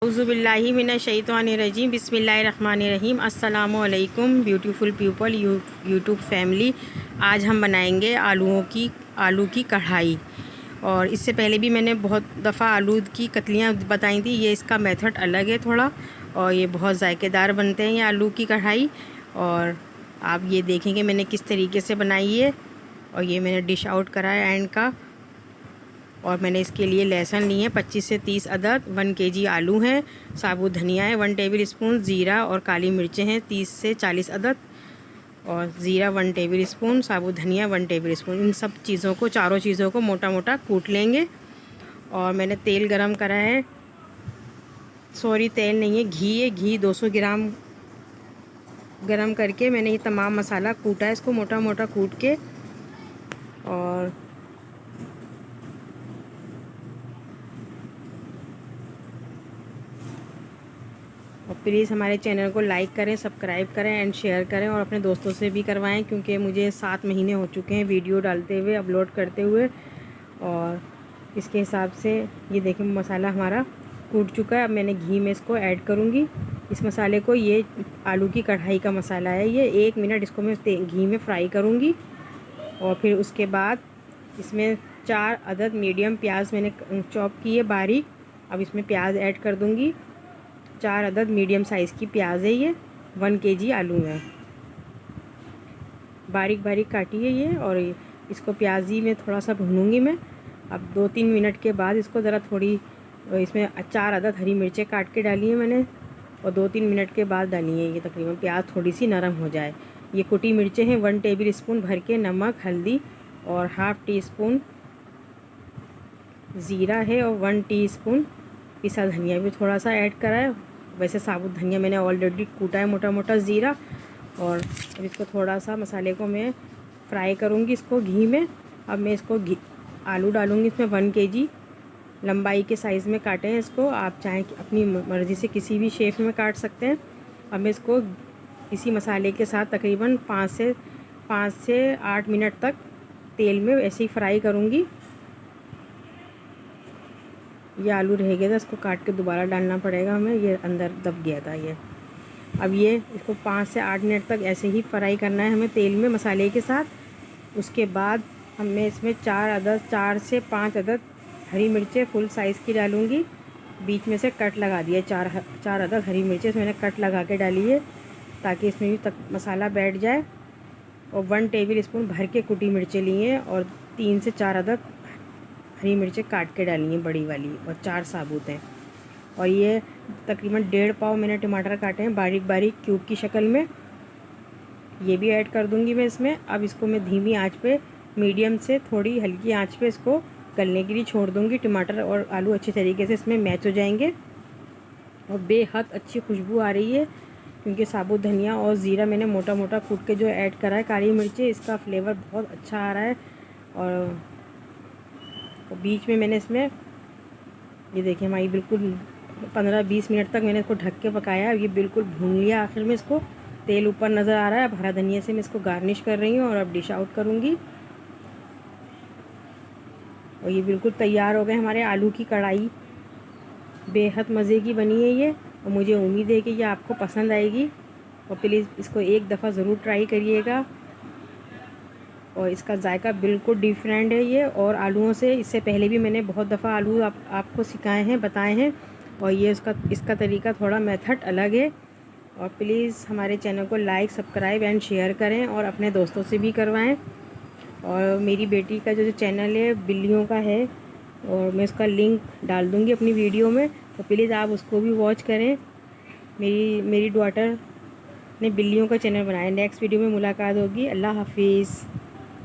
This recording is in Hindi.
औज़ुबिल्लाहि मिनश्शैतानिर्रजीम बिस्मिल्लाहिर्रहमानिर्रहीम। अस्सलामु अलैकुम ब्यूटीफुल पीपल यूट्यूब फैमिली। आज हम बनाएंगे आलू की कढ़ाई। और इससे पहले भी मैंने बहुत दफ़ा आलू की कतलियाँ बताई थी। ये इसका मेथड अलग है थोड़ा, और ये बहुत ज़ायकेदार बनते हैं ये आलू की कढ़ाई। और आप ये देखेंगे मैंने किस तरीके से बनाई है। और ये मैंने डिश आउट करा है एंड का। और मैंने इसके लिए लहसुन लिए हैं 25 से 30 अदद, 1 केजी आलू हैं, साबुत धनिया है 1 टेबल स्पून, ज़ीरा और काली मिर्चें हैं 30 से 40 अदद, और ज़ीरा 1 टेबल स्पून, साबुत धनिया 1 टेबल स्पून। इन सब चीज़ों को, चारों चीज़ों को मोटा मोटा कूट लेंगे। और मैंने तेल गरम करा है, सॉरी तेल नहीं है, घी है। घी 200 ग्राम गरम करके मैंने ये तमाम मसाला कूटा है, इसको मोटा मोटा कूट के। और प्लीज़ हमारे चैनल को लाइक करें, सब्सक्राइब करें एंड शेयर करें, और अपने दोस्तों से भी करवाएं, क्योंकि मुझे 7 महीने हो चुके हैं वीडियो डालते हुए, अपलोड करते हुए। और इसके हिसाब से ये देखें मसाला हमारा कूट चुका है। अब मैंने घी में इसको ऐड करूँगी इस मसाले को। ये आलू की कढ़ाई का मसाला है। ये 1 मिनट इसको मैं घी में फ्राई करूँगी। और फिर उसके बाद इसमें 4 अदद मीडियम प्याज मैंने चॉप की है बारीक। अब इसमें प्याज ऐड कर दूँगी। 4 अदद मीडियम साइज़ की प्याज है। ये 1 केजी आलू है, बारीक बारीक काटी है ये। और इसको प्याजी में थोड़ा सा भूनूंगी मैं। अब 2-3 मिनट के बाद इसको ज़रा थोड़ी, इसमें 4 अदद हरी मिर्चें काट के डाली हैं मैंने, और 2-3 मिनट के बाद डाली है ये। तकरीबन प्याज थोड़ी सी नरम हो जाए। ये कुटी मिर्चें हैं 1 टेबल स्पून भर के, नमक, हल्दी और ½ टी स्पून ज़ीरा है, और 1 टीस्पून पिसा धनिया भी थोड़ा सा ऐड करा है। वैसे साबुत धनिया मैंने ऑलरेडी कूटा है मोटा मोटा ज़ीरा। और अब इसको थोड़ा सा मसाले को मैं फ्राई करूँगी इसको घी में। अब मैं इसको आलू डालूँगी इसमें 1 केजी लंबाई के साइज़ में काटे हैं इसको। आप चाहें कि अपनी मर्ज़ी से किसी भी शेप में काट सकते हैं। अब मैं इसको इसी मसाले के साथ तकरीबन 5 से 8 मिनट तक तेल में ऐसे ही फ्राई करूँगी। ये आलू रह गया था, इसको काट के दोबारा डालना पड़ेगा हमें, ये अंदर दब गया था ये। अब ये इसको 5 से 8 मिनट तक ऐसे ही फ्राई करना है हमें तेल में मसाले के साथ। उसके बाद मैं इसमें 4 से 5 अदद हरी मिर्चें फुल साइज़ की डालूँगी। बीच में से कट लगा दिया, 4 अदद हरी मिर्चें मैंने कट लगा के डाली है, ताकि इसमें भी तक मसाला बैठ जाए। और 1 टेबल स्पून भर के कुटी मिर्चें ली हैं, और 3 से 4 अदद हरी मिर्चें काट के डाली हैं बड़ी वाली, और 4 साबुत हैं। और ये तकरीबन 1.5 पाव मैंने टमाटर काटे हैं बारीक बारीक क्यूब की शक्ल में, ये भी ऐड कर दूंगी मैं इसमें। अब इसको मैं धीमी आंच पे, मीडियम से थोड़ी हल्की आंच पे इसको गलने के लिए छोड़ दूंगी। टमाटर और आलू अच्छी तरीके से इसमें मैच हो जाएंगे, और बेहद अच्छी खुशबू आ रही है, क्योंकि साबुत धनिया और ज़ीरा मैंने मोटा मोटा कूट के जो ऐड करा है, काली मिर्चें, इसका फ्लेवर बहुत अच्छा आ रहा है। और बीच में मैंने इसमें ये देखिए हमारी बिल्कुल 15-20 मिनट तक मैंने इसको ढक के पकाया। ये बिल्कुल भून लिया। आखिर में इसको तेल ऊपर नज़र आ रहा है। अब हरा धनिया से मैं इसको गार्निश कर रही हूँ, और अब डिश आउट करूँगी। और ये बिल्कुल तैयार हो गए हमारे आलू की कढ़ाई। बेहद मज़े की बनी है ये, और मुझे उम्मीद है कि ये आपको पसंद आएगी। और प्लीज़ इसको एक दफ़ा ज़रूर ट्राई करिएगा। और इसका जायका बिल्कुल डिफरेंट है ये और आलूओं से। इससे पहले भी मैंने बहुत दफ़ा आलू आपको सिखाए हैं, बताए हैं, और ये इसका तरीका थोड़ा मेथड अलग है। और प्लीज़ हमारे चैनल को लाइक, सब्सक्राइब एंड शेयर करें, और अपने दोस्तों से भी करवाएं। और मेरी बेटी का जो चैनल है बिल्लियों का है, और मैं उसका लिंक डाल दूँगी अपनी वीडियो में, तो प्लीज़ आप उसको भी वॉच करें। मेरी डॉटर ने बिल्लियों का चैनल बनाया। नेक्स्ट वीडियो में मुलाकात होगी। अल्लाह हाफिज़।